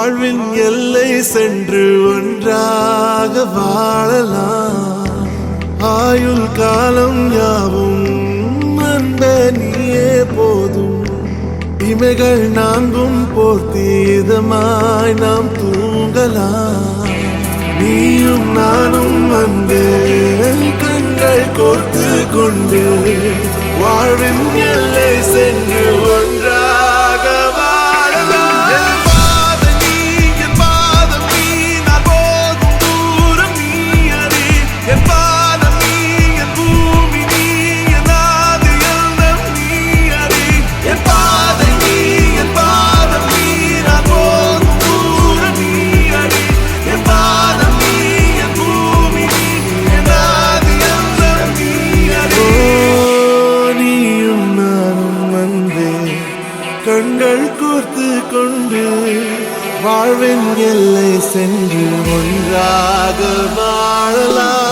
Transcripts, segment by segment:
வாழ்வின் எல்லை சென்று ஒன்றாக வாழலாம். ஆயுள் காலம் யாவும் அந்த நீயே போதும். இமைகள் நான்கும் போர்த்தி இதமாய் நாம் தூங்கலாம். நீயும் நானும் வந்து கண்கள் கோர்த்து கொண்டு வாழ்வின் எல்லை சென்று ஒன்றாக வாழலாம். என் பாதம் நீ, என் பாதம் நீ, நான் போகும் தூரம் நீ அறி. என் பாதம் நீ, என் பூமி நீ, என் ஆதி எல்லாம் நீ அறி. என் பாதம் நீ, என் பாதம் நீ, நான் போகும் தூரம் நீ அறி. என் பாதம் நீ, என் பூமி நீ, என் ஆதி எல்லாம் நீ அறி. நீயும் நானும் வந்தே கண்கள் கோர்த்து கொண்டு வாழ்வின் எல்லை சென்று ஒன்றாக வாழலாம்.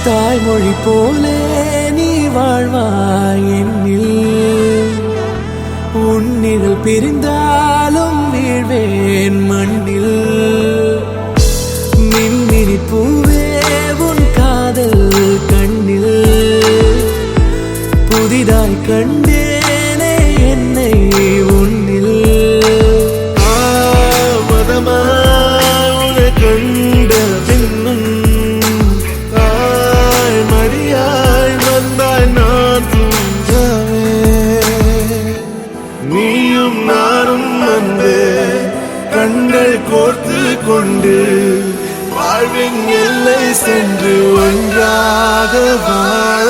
தாய்மொழி போலே நீ வாழ்வாய் என்னில். உன்னில் பிரிந்தாலும் வீழ்வேன் மண்ணில். மின்மினி பூவே உன் காதல் கண்ணில். புதிதாய் கண்டேனே என்னை உன்னில். மதமாய் கண்ட பின்னும் மரியாய் வந்தாய் நான் தூங்கவே. நீயும் நானும் வந்து கண்கள் கோர்த்து கொண்டு வாழ்வின் எல்லை சென்று ஒன்றாக வாழ